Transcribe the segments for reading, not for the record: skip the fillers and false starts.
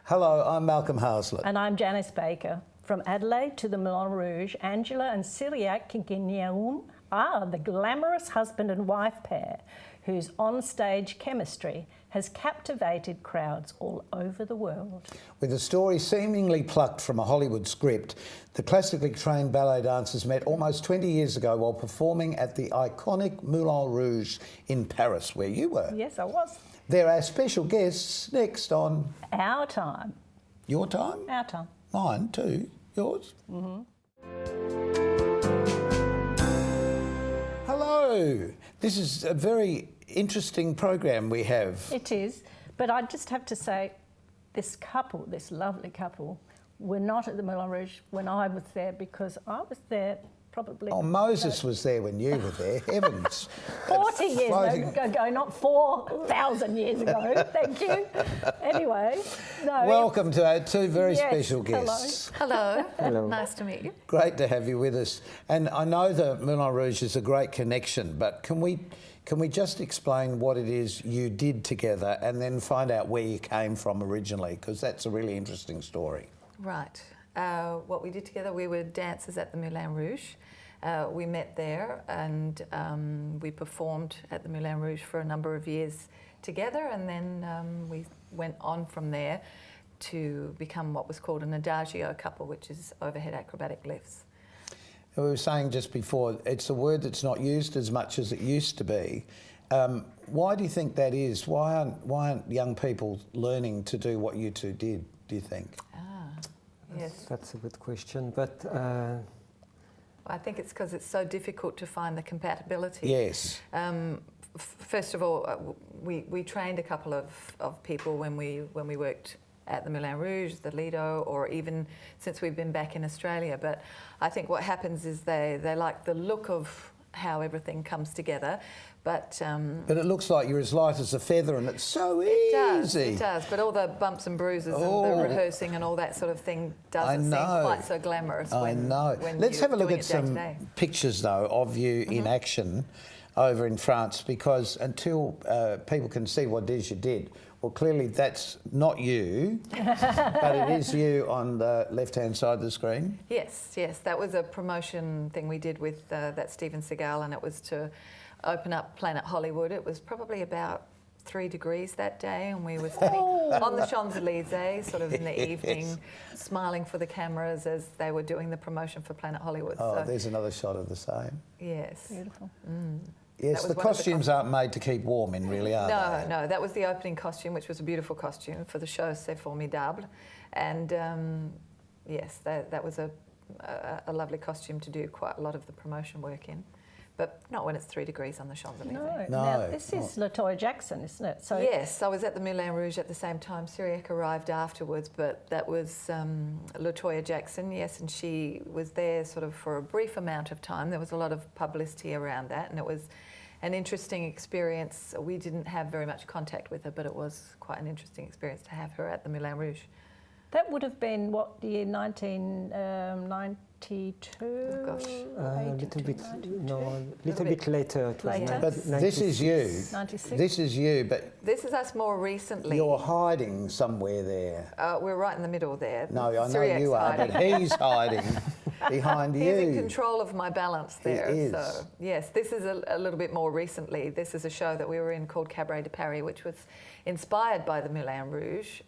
Hello, I'm Malcolm Haslett. And I'm Janice Baker. From Adelaide to the Moulin Rouge, Angela and Cyriaque Kingkingnehun are the glamorous husband and wife pair whose on-stage chemistry has captivated crowds all over the world. With a story seemingly plucked from a Hollywood script, the classically trained ballet dancers met almost 20 years ago while performing at the iconic Moulin Rouge in Paris, where you were. Yes, I was. They're our special guests next on... Our time. Your time? Our time. Mine too. Yours? Mm-hmm. Hello. This is a very interesting program we have. It is, but I just have to say, this couple, this lovely couple, were not at the Moulin Rouge when I was there, because I was there probably... Oh, Moses was there when you were there. Heavens. 40 years ago, not 4,000 years ago. Thank you. Anyway, no. Welcome to our two very special guests. Hello. Hello. Nice to meet you. Great to have you with us. And I know the Moulin Rouge is a great connection, but can we just explain what it is you did together and then find out where you came from originally, because that's a really interesting story. Right. What we did together, we were dancers at the Moulin Rouge. We met there and we performed at the Moulin Rouge for a number of years together, and then we went on from there to become what was called an adagio couple, which is overhead acrobatic lifts. We were saying just before, it's a word that's not used as much as it used to be. Why do you think that is? Why aren't young people learning to do what you two did, do you think? Yes. That's a good question, but... I think it's because it's so difficult to find the compatibility. Yes. First of all, we trained a couple of people when we worked at the Moulin Rouge, the Lido, or even since we've been back in Australia. But I think what happens is they like the look of how everything comes together, but it looks like you're as light as a feather, and it's so easy. It does. But all the bumps and bruises and the rehearsing and all that sort of thing doesn't seem quite so glamorous. When Let's have a look at some pictures though of you in action over in France, because until people can see what it is you did, well, clearly that's not you, but it is you on the left-hand side of the screen. Yes, that was a promotion thing we did with that Steven Seagal, and it was to open up Planet Hollywood. It was probably about 3 degrees that day, and we were standing on the Champs-Elysees sort of in the evening, smiling for the cameras as they were doing the promotion for Planet Hollywood. Oh, so, there's another shot of the same. Yes. Beautiful. Yes, the costumes aren't made to keep warm in, really, are they? No, that was the opening costume, which was a beautiful costume for the show C'est Formidable. And yes, that was a lovely costume to do quite a lot of the promotion work in. But not when it's 3 degrees on the Champs-Elysees. No. Now, this is LaToya Jackson, isn't it? So yes, I was at the Moulin Rouge at the same time. Cyriaque arrived afterwards, but that was LaToya Jackson, yes, and she was there sort of for a brief amount of time. There was a lot of publicity around that, and it was an interesting experience. We didn't have very much contact with her, but it was quite an interesting experience to have her at the Moulin Rouge. That would have been, what, the year 1992? Oh, gosh. A little bit later. It was Later? But this is you. 96? This is you, but... This is us more recently. You're hiding somewhere there. We're right in the middle there. No, I know Cyriaque's you are, hiding. but he's hiding behind you. He's in control of my balance there. He is. So, yes, this is a little bit more recently. This is a show that we were in called Cabaret De Perry, which was inspired by the Moulin Rouge.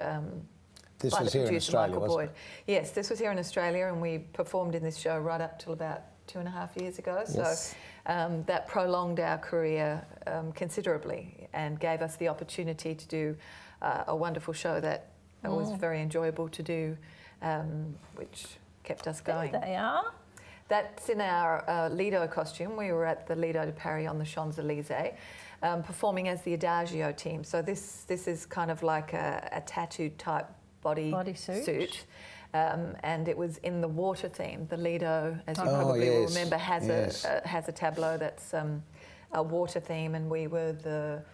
This was here in Australia, wasn't it? Yes, this was here in Australia, and we performed in this show right up till about 2.5 years ago. Yes. So that prolonged our career considerably and gave us the opportunity to do a wonderful show that was very enjoyable to do, which kept us going. There they are. That's in our Lido costume. We were at the Lido de Perry on the Champs-Elysees, performing as the Adagio team. So this is kind of like a tattooed type bodysuit. And it was in the water theme. The Lido, as you probably will remember, has a tableau that's a water theme, and we were the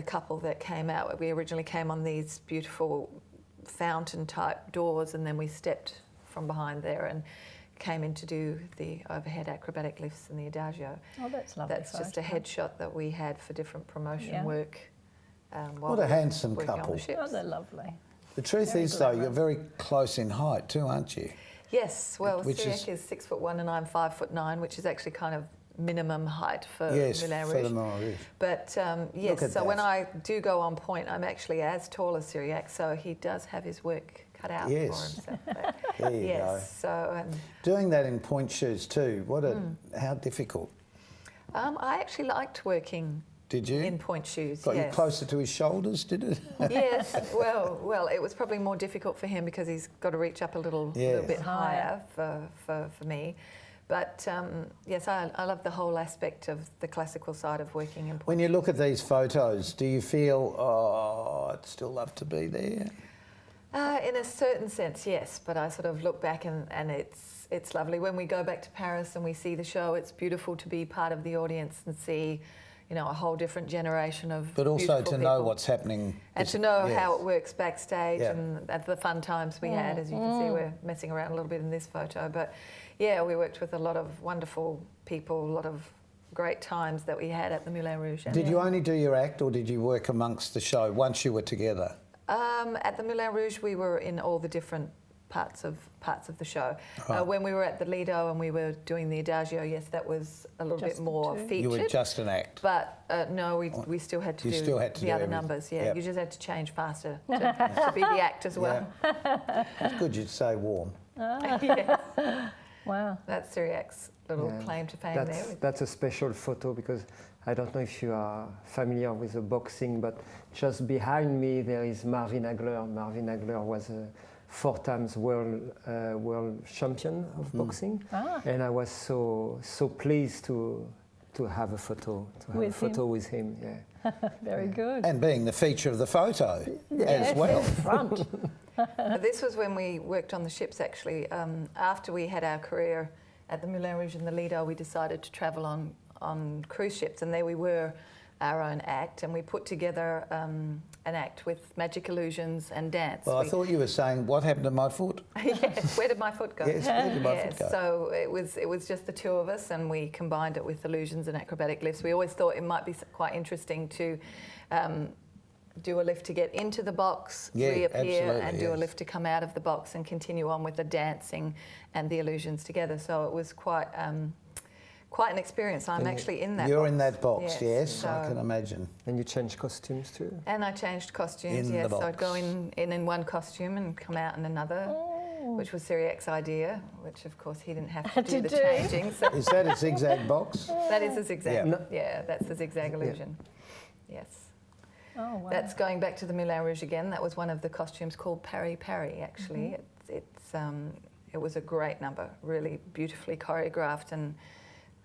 couple that came out. We originally came on these beautiful fountain type doors, and then we stepped from behind there and came in to do the overhead acrobatic lifts and the Adagio. Oh, that's lovely. That's just a headshot that we had for different promotion work. What a handsome couple. Oh, they're lovely. The truth is, though, you're very close in height too, aren't you? Yes, well, is Cyriaque is 6'1" and I'm 5'9", which is actually kind of minimum height for yes, Moulin Rouge. for the Moulin Rouge. But yes, so that. when I do go on point, I'm actually as tall as Cyriaque, so he does have his work cut out Yes. for himself. But There you yes, go. so Doing that in point shoes too, how difficult? I actually liked working Did you? in point shoes. Got yes. you closer to his shoulders, did it? Yes, well, it was probably more difficult for him because he's got to reach up a little bit higher for me. But yes, I love the whole aspect of the classical side of working in point. When you look at these photos, do you feel, oh, I'd still love to be there? In a certain sense, yes, but I sort of look back and it's lovely. When we go back to Paris and we see the show, it's beautiful to be part of the audience and see, you know, a whole different generation of But also to know people. what's happening. And to know yes. how it works backstage Yeah. and the fun times we had. As you can see, we're messing around a little bit in this photo. But yeah, we worked with a lot of wonderful people, a lot of great times that we had at the Moulin Rouge. Did you only do your act or did you work amongst the show once you were together? At the Moulin Rouge, we were in all the different parts of the show. Right. When we were at the Lido and we were doing the Adagio, yes, that was a little Just bit more the two? featured. You were just an act. But no, we still had to You do still had to the do other everything. numbers. Yeah, Yep. you just had to change faster to be the act as well. Yeah. It's good you'd say warm. Yes. Wow. That's Cyriaque's little claim to fame there. That's a special photo because I don't know if you are familiar with the boxing, but just behind me there is Marvin Hagler. Marvin Hagler was a 4 times world champion of boxing, and I was so pleased to have a photo with him. Yeah. Very good. And being the feature of the photo as well. Front. This was when we worked on the ships, actually. After we had our career at the Moulin Rouge and the Lido, we decided to travel on cruise ships, and there we were, our own act, and we put together an act with magic illusions and dance. Well, I thought you were saying, what happened to my foot? Yes, where did my foot go? Yes, where did my foot go? So it was just the two of us, and we combined it with illusions and acrobatic lifts. We always thought it might be quite interesting to do a lift to get into the box, reappear, and do a lift to come out of the box and continue on with the dancing and the illusions together. So it was quite an experience. I'm actually in that You're box. in that box, yes, So, I can imagine. And you change costumes too? and I changed costumes, In the yes. So I'd box. go in one costume and come out in another, which was Cyriaque's idea, which of course he didn't have to do the changing. So Is that a zigzag box? that is a zigzag. Yeah. Yeah, that's the zigzag illusion. Yes. Oh, wow. That's going back to the Moulin Rouge again. That was one of the costumes called Parry Parry, actually. It was a great number, really beautifully choreographed and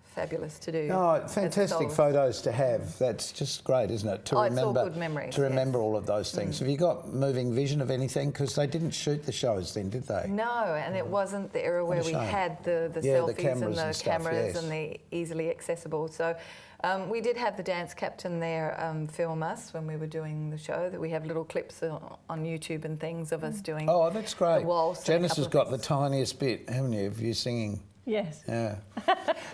fabulous to do. Oh, fantastic photos to have. That's just great, isn't it? To it's remember, all good memories. To remember all of those things. Have you got moving vision of anything? Because they didn't shoot the shows then, did they? No, and it wasn't the era where we shame. had the Yeah, the selfies cameras and the and stuff, cameras yes. and the easily accessible. So we did have the dance captain there film us when we were doing the show. That we have little clips on YouTube and things of us doing. Oh, that's great. The waltz and a Janice couple has of got the things. tiniest bit, haven't you, of you singing? Yes. Yeah.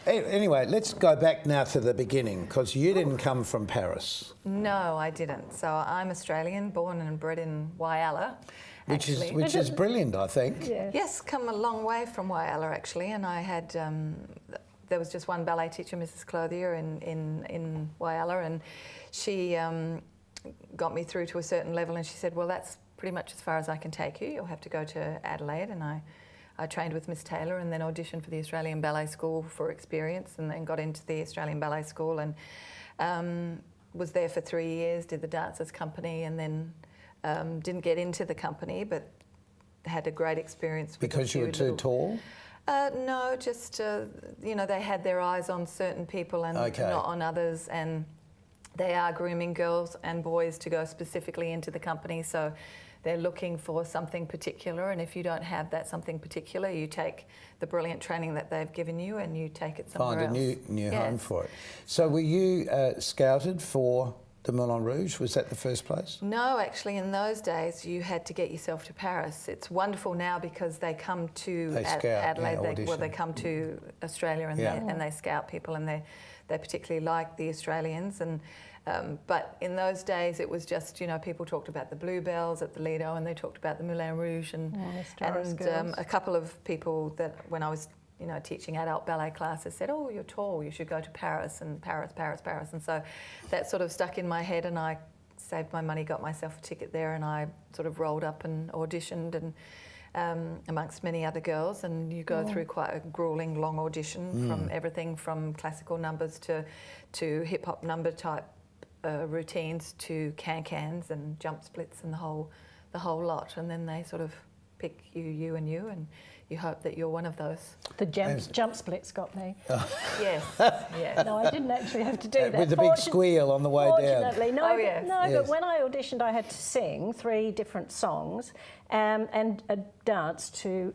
Anyway, let's go back now to the beginning, because you didn't come from Paris. No, I didn't. So I'm Australian, born and bred in Whyalla. Which actually. is bryliant, I think. Yes. Yes, come a long way from Whyalla actually, and I had there was just one ballet teacher, Mrs. Clothier, in Whyalla, and she got me through to a certain level, and she said, "Well, that's pretty much as far as I can take you. You'll have to go to Adelaide." And I trained with Miss Taylor, and then auditioned for the Australian Ballet School for experience, and then got into the Australian Ballet School, and was there for 3 years. Did the Dancers Company, and then didn't get into the company, but had a great experience. With Because you were too tall? No, just they had their eyes on certain people and not on others, and they are grooming girls and boys to go specifically into the company. So they're looking for something particular, and if you don't have that something particular, you take the brilliant training that they've given you and you take it somewhere else. Find a new home for it. So were you scouted for the Moulin Rouge? Was that the first place? No, actually, in those days, you had to get yourself to Paris. It's wonderful now because they come to Adelaide. They come to Australia and they scout people, and they particularly like the Australians. And But in those days, it was just, you know, people talked about the Bluebells at the Lido, and they talked about the Moulin Rouge, and a couple of people that when I was, you know, teaching adult ballet classes said, "Oh, you're tall, you should go to Paris," and Paris, and so that sort of stuck in my head, and I saved my money, got myself a ticket there, and I sort of rolled up and auditioned, and amongst many other girls, and you go through quite a grueling long audition from everything from classical numbers to hip hop number type routines to can-cans and jump splits and the whole lot, and then they sort of pick you, and you hope that you're one of those. The jump splits got me. Yes, yeah. No, I didn't actually have to do that. With the big squeal on the way down. Fortunately, no. Yes. But when I auditioned, I had to sing 3 different songs and a dance to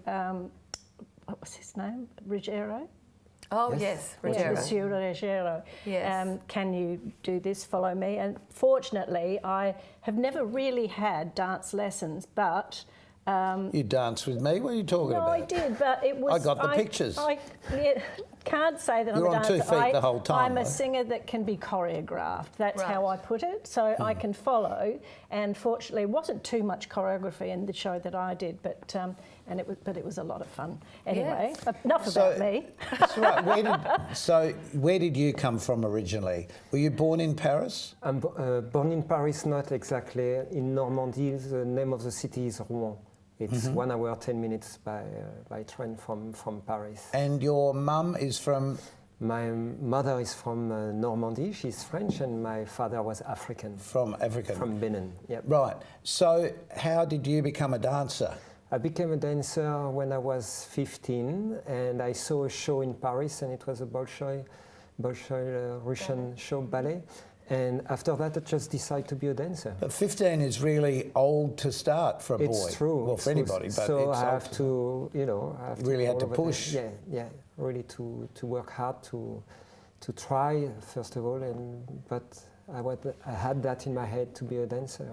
what was his name? Ruggiero. Oh yes, Ruggiero. Monsieur Ruggiero. Yes. Can you do this? Follow me. And fortunately, I have never really had dance lessons, but. You danced with me? What are you talking about? No, I did, but it was... I got the pictures. I can't say that You're I'm a dancer. on 2 feet the whole time. I'm a singer that can be choreographed. That's Right. how I put it. So I can follow, and fortunately it wasn't too much choreography in the show that I did, but it was a lot of fun. Anyway, enough about me. That's right. Where did you come from originally? Were you born in Paris? I'm born in Paris, not exactly. In Normandy, the name of the city is Rouen. It's 1 hour, 10 minutes by train from Paris. And your mum is from? My mother is from Normandy, she's French, and my father was African. From Africa? From Benin, yeah. Right. So how did you become a dancer? I became a dancer when I was 15, and I saw a show in Paris, and it was a Bolshoi Russian show, ballet. And after that, I just decided to be a dancer. But 15 is really old to start for a boy. It's true. Well, for anybody, but so it's I have to, you know, I have really to had to push. Yeah, really to work hard to try first of all, but I had that in my head to be a dancer.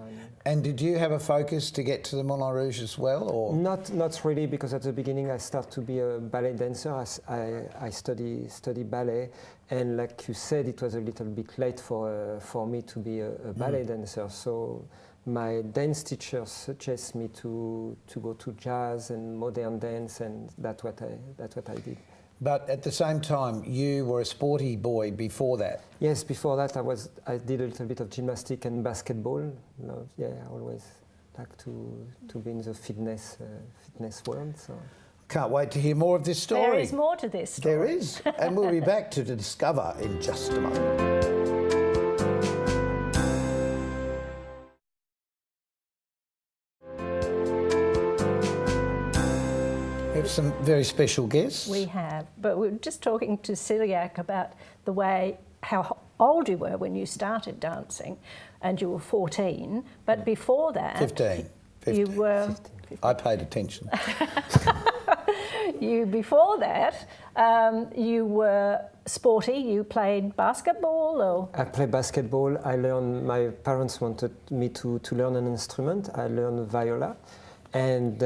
And did you have a focus to get to the Moulin Rouge as well, or not really? Because at the beginning I started to be a ballet dancer. I study ballet, and like you said, it was a little bit late for me to be a ballet dancer. So my dance teacher suggested me to go to jazz and modern dance, and that's what I did. But at the same time, you were a sporty boy before that. Yes, before that I did a little bit of gymnastics and basketball. You know, I always like to be in the fitness world. So. Can't wait to hear more of this story. There is more to this story. There is, and we'll be back to discover in just a moment. We have some very special guests. We have, but we were just talking to Cyriaque about how old you were when you started dancing, and you were 14. But before that, 15. You were. 15. I paid attention. Before that, you were sporty. You played basketball, or I played basketball. I learned. My parents wanted me to learn an instrument. I learned viola. And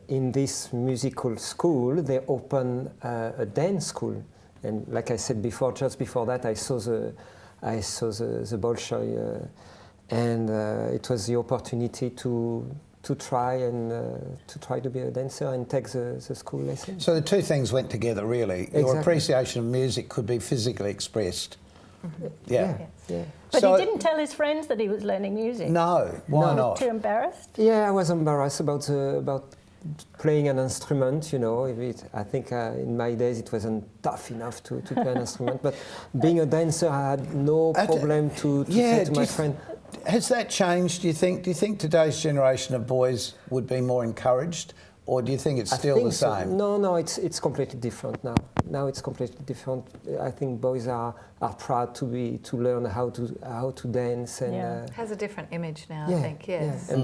in this musical school, they opened a dance school. And like I said before, just before that, I saw the Bolshoi, and it was the opportunity to try to be a dancer and take the school lesson. So the two things went together, really. Exactly. Your appreciation of music could be physically expressed. Yeah. But he didn't tell his friends that he was learning music. No, why not? Too embarrassed? Yeah, I was embarrassed about playing an instrument. You know, I think in my days it wasn't tough enough to play an instrument. But being a dancer, I had no problem to say to my friend. Has that changed, do you think? Do you think today's generation of boys would be more encouraged, or do you think it's still the same? No, it's completely different now. Now it's completely different. I think boys are proud to learn how to dance, and has a different image now. yeah, I think, yes. Yeah. And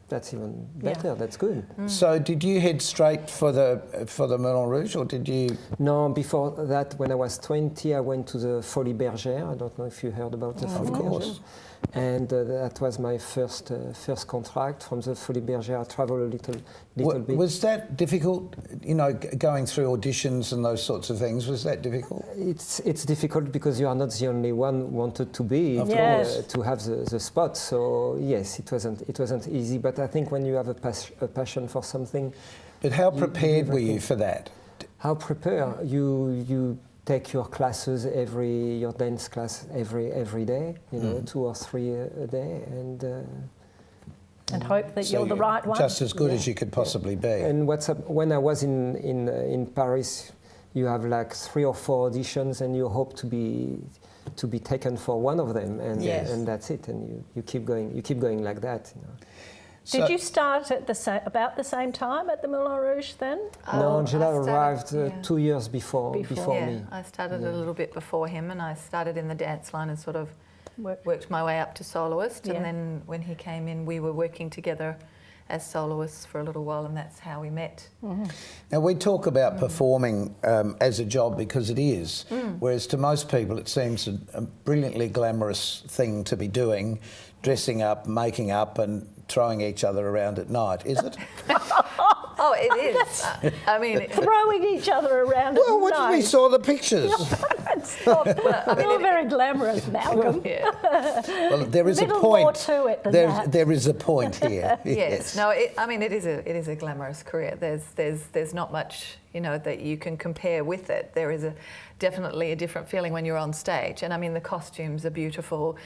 that's even better. Yeah. That's good. So did you head straight for the Moulin Rouge, or did you? No, before that, when I was 20, I went to the Folies Bergère. I don't know if you heard about the Folies Bergère. And that was my first contract from the Folies Bergère. I traveled a little bit. Was that difficult? You know, going through auditions and those sorts of things. Was that difficult? It's difficult because you are not the only one wanted to be to have the spot. So yes, it wasn't easy. But I think when you have a passion for something. But how prepared were you for that? How prepared? You take your classes your dance class every day, you know, 2 or 3 a day, and hope that so you're the right one. Just as good as you could possibly be. And when I was in Paris, you have like 3 or 4 auditions, and you hope to be taken for one of them, and that's it, and you keep going like that. You know. Did you start at about the same time at the Moulin Rouge then? No, Angela arrived 2 years before me. I started a little bit before him, and I started in the dance line and sort of worked my way up to soloist. And then when he came in, we were working together as soloists for a little while, and that's how we met. Now, we talk about performing as a job because it is, whereas to most people it seems a brilliantly glamorous thing to be doing, dressing up, making up and throwing each other around at night, is it? Oh, it is. I mean... Throwing each other around at night. We saw the pictures. It's not very glamorous, Malcolm. Well, there is a Little point. more to it than that. There is a point here. Yes. No, it is a glamorous career. There's not much, you know, that you can compare with it. There is definitely a different feeling when you're on stage. And I mean, the costumes are beautiful.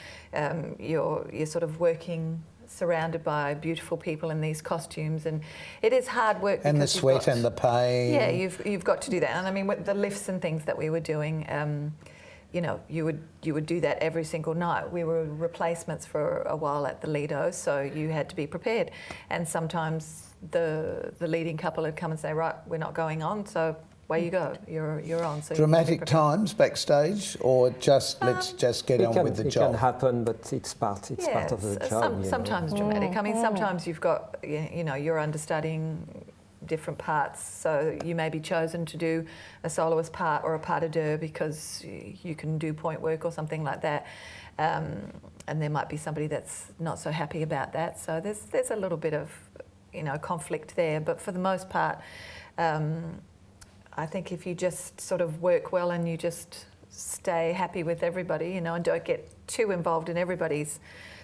You're sort of working surrounded by beautiful people in these costumes, and it is hard work. And the sweat and the pain. Yeah, you've got to do that. And I mean, with the lifts and things that we were doing, you know, you would do that every single night. We were replacements for a while at the Lido, so you had to be prepared. And sometimes the leading couple would come and say, right, we're not going on, so away you go. You're on. So dramatic times backstage, or just let's just get on with the job. It can happen, but it's part of the job. Sometimes dramatic. I mean, sometimes you've got, you know, you're understudying different parts, so you may be chosen to do a soloist part or a pas de deux because you can do point work or something like that, and there might be somebody that's not so happy about that. So there's a little bit of, you know, conflict there, but for the most part, I think if you just sort of work well and you just stay happy with everybody, you know, and don't get too involved in everybody's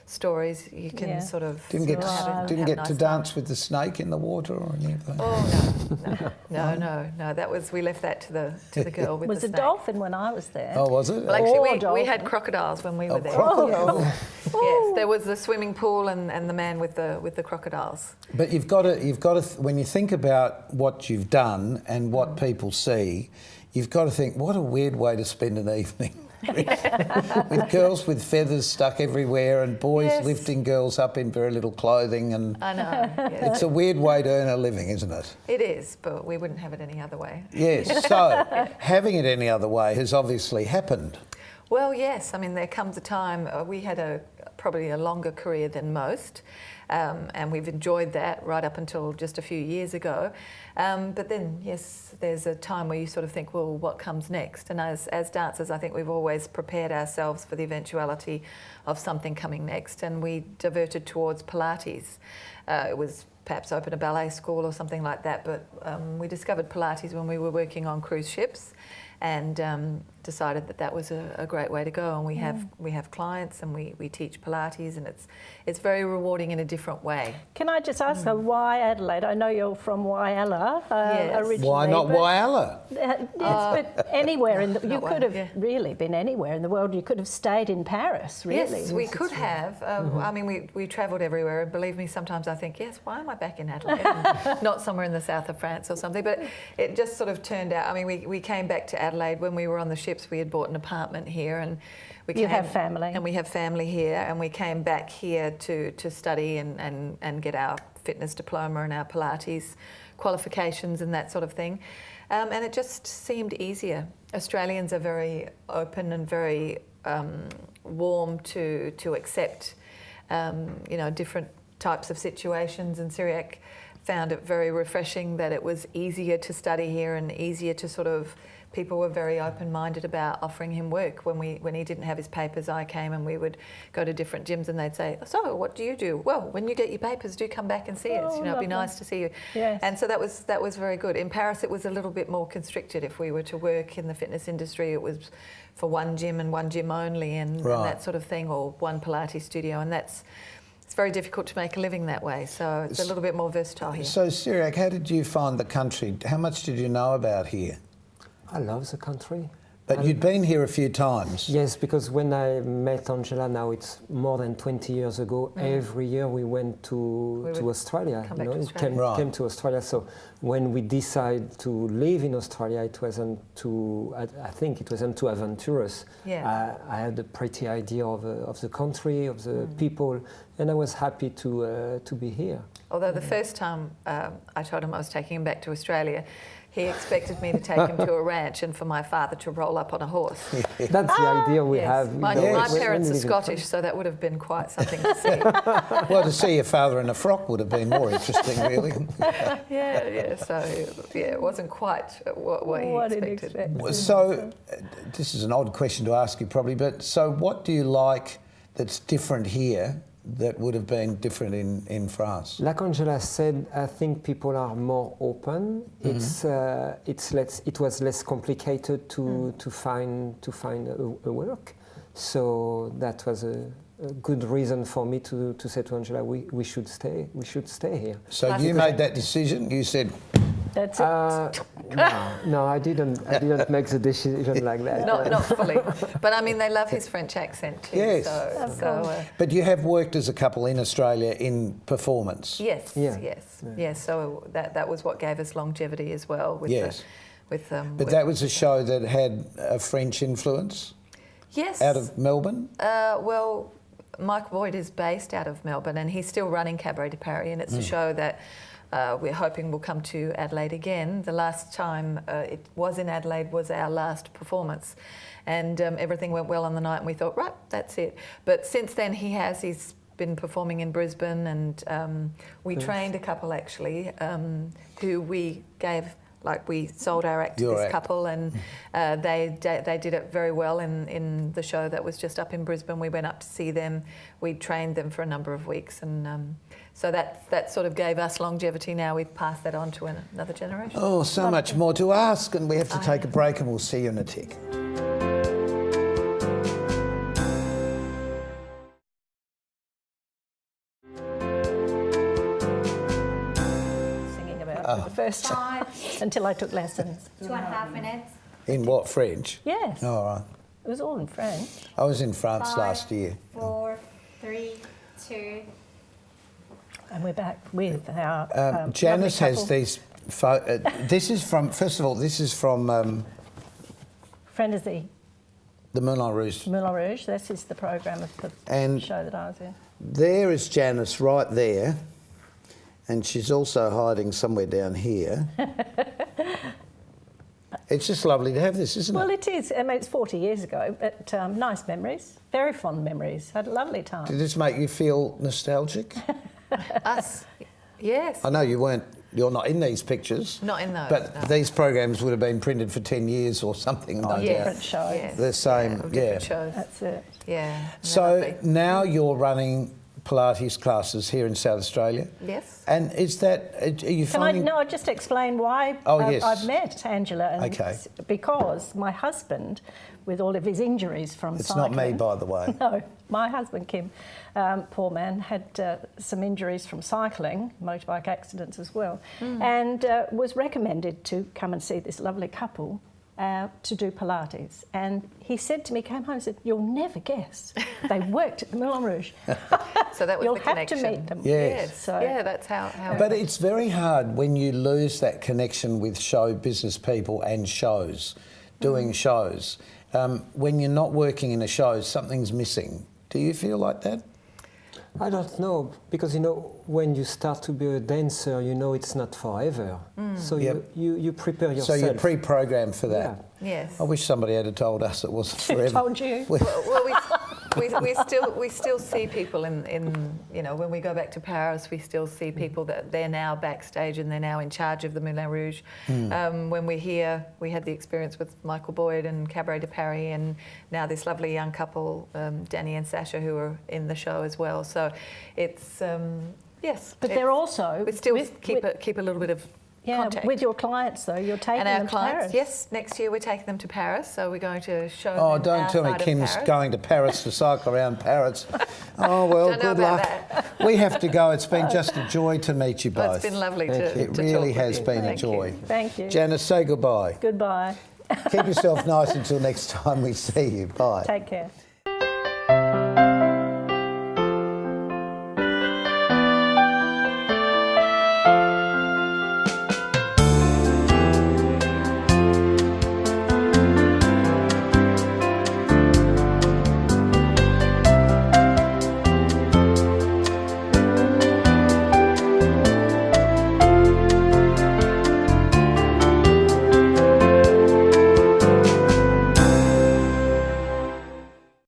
stories, you can sort of didn't get to dance with the snake in the water or anything. Oh no. That was, we left that to the girl with the snake. It was a dolphin when I was there. Oh, was it? Well, actually, we had crocodiles when we were there. Crocodiles. Yes, there was the swimming pool and the man with the crocodiles. But you've got to when you think about what you've done and what people see, you've got to think, what a weird way to spend an evening. With girls with feathers stuck everywhere and boys lifting girls up in very little clothing, and I know. Yes. It's a weird way to earn a living, isn't it? It is, but we wouldn't have it any other way. Yes, so having it any other way has obviously happened. Well, yes. I mean, there comes a time, we had probably a longer career than most, and we've enjoyed that right up until just a few years ago. But then, yes, there's a time where you sort of think, well, what comes next? And as dancers, I think we've always prepared ourselves for the eventuality of something coming next, and we diverted towards Pilates. It was perhaps open a ballet school or something like that, but we discovered Pilates when we were working on cruise ships, and decided that was a great way to go. And we have clients, and we teach Pilates, and it's very rewarding in a different way. Can I just ask why Adelaide? I know you're from Whyalla originally. Why not Whyalla? Yes, but anywhere you could have really been anywhere in the world. You could have stayed in Paris, really. Yes, we could have. I mean, we travelled everywhere, and believe me, sometimes I think, yes, why am I back in Adelaide? Not somewhere in the south of France or something. But it just sort of turned out. I mean, we came back to Adelaide when we were on the ships. We had bought an apartment here, and we have family. And we have family here, and we came back here to study and get our fitness diploma and our Pilates qualifications and that sort of thing. And it just seemed easier. Australians are very open and very warm to accept, you know, different types of situations, and Cyriaque found it very refreshing that it was easier to study here and easier to sort of, people were very open-minded about offering him work. When he didn't have his papers, I came and we would go to different gyms and they'd say, so what do you do? Well, when you get your papers, do come back and see us. You know, it'd be nice to see you. Yes. And so that was very good. In Paris, it was a little bit more constricted. If we were to work in the fitness industry, it was for one gym and one gym only and that sort of thing, or one Pilates studio, and it's very difficult to make a living that way. So it's a little bit more versatile here. So Cyriaque, how did you find the country? How much did you know about here? I love the country. But you'd been here a few times. Yes, because when I met Angela, now it's more than 20 years ago, every year we went to Australia. Come back to Australia. Came to Australia. So when we decided to live in Australia, it wasn't too, I think it wasn't too adventurous. Yeah. I had a pretty idea of the country, of the people, and I was happy to be here. Although the first time I told him I was taking him back to Australia, he expected me to take him to a ranch and for my father to roll up on a horse. That's the idea we have. My parents are Scottish, so that would have been quite something to see. Well, to see your father in a frock would have been more interesting, really. So it wasn't quite what he expected. So, this is an odd question to ask you probably, but so what do you like that's different here that would have been different in France? Like Angela said, I think people are more open. It was less complicated to find a work, so that was a good reason for me to say to Angela, we should stay here. So you made that decision. You said, that's it. No, I didn't make the decision like that. Not fully, but I mean they love his French accent too. Yes. But you have worked as a couple in Australia in performance. Yes. So that was what gave us longevity as well. But that was a show that had a French influence. Yes. Out of Melbourne. Well, Mike Boyd is based out of Melbourne, and he's still running Cabaret De Perry, and it's a show that. We're hoping will come to Adelaide again. The last time it was in Adelaide was our last performance, and everything went well on the night, and we thought, right, that's it. But since then he's been performing in Brisbane, and we trained a couple actually who we gave, like we sold our act to this couple, and they did it very well in the show that was just up in Brisbane. We went up to see them. We trained them for a number of weeks, and so that sort of gave us longevity. Now we've passed that on to another generation. Oh, so much more to ask, and we have to take a break, and we'll see you in a tick. Singing about the first time until I took lessons. 2.5 minutes. In what, French? Yes. All right. It was all in French. I was in France 5, last year. 4, 3, 2. And we're back with our Janice lovely has these. This is from. First of all, this is from. Friend of the Moulin Rouge. Moulin Rouge. This is the program of the show that I was in. There is Janice right there, and she's also hiding somewhere down here. It's just lovely to have this, isn't it? Well, it is. I mean, it's 40 years ago, but nice memories, very fond memories. Had a lovely time. Did this make you feel nostalgic? Us, yes. I know you're not in these pictures. Not in those. But these programs would have been printed for 10 years or something. No doubt. Different shows. Yes. The same, Different shows. That's it. Yeah. So now you're running Pilates classes here in South Australia. Yes. And is that, are you finding... Can I just explain why yes. I've met Angela? And Okay. Because my husband, with all of his injuries from It's cycling... not me, by the way. No, my husband, Kim, poor man, had some injuries from cycling, motorbike accidents as well, and was recommended to come and see this lovely couple to do Pilates. And he said to me, came home and said, you'll never guess, they worked at the Moulin Rouge. So that was You'll the have connection. to meet them. Yes. So, Yeah, that's how But it's very hard when you lose that connection with show business people and shows, doing shows. When you're not working in a show, something's missing. Do you feel like that? I don't know, because when you start to be a dancer, it's not forever. So you prepare yourself. So you're pre-programmed for that. Yeah. Yes. I wish somebody had told us it wasn't Who forever. told you? Well, we still see people in you know, when we go back to Paris, we still see people that they're now backstage and they're now in charge of the Moulin Rouge. When we're here, we had the experience with Michael Boyd and Cabaret De Perry, and now this lovely young couple, Danny and Sasha, who are in the show as well. So it's yes, But they're also we still keep a little bit of contact. with your clients though. You're taking and our them clients, to Paris. yes. Next year we're taking them to Paris, so we're going to show them. Oh, don't our tell me side of Kim's Paris. going to Paris to cycle around Paris. Oh, well, Don't know good about luck. We have to go. It's been just a joy to meet you both. Well, it's been lovely to It to really talk has with you. been a Thank joy. you. Thank you. Janice, say goodbye. Goodbye. Keep yourself nice until next time we see you. Bye. Take care.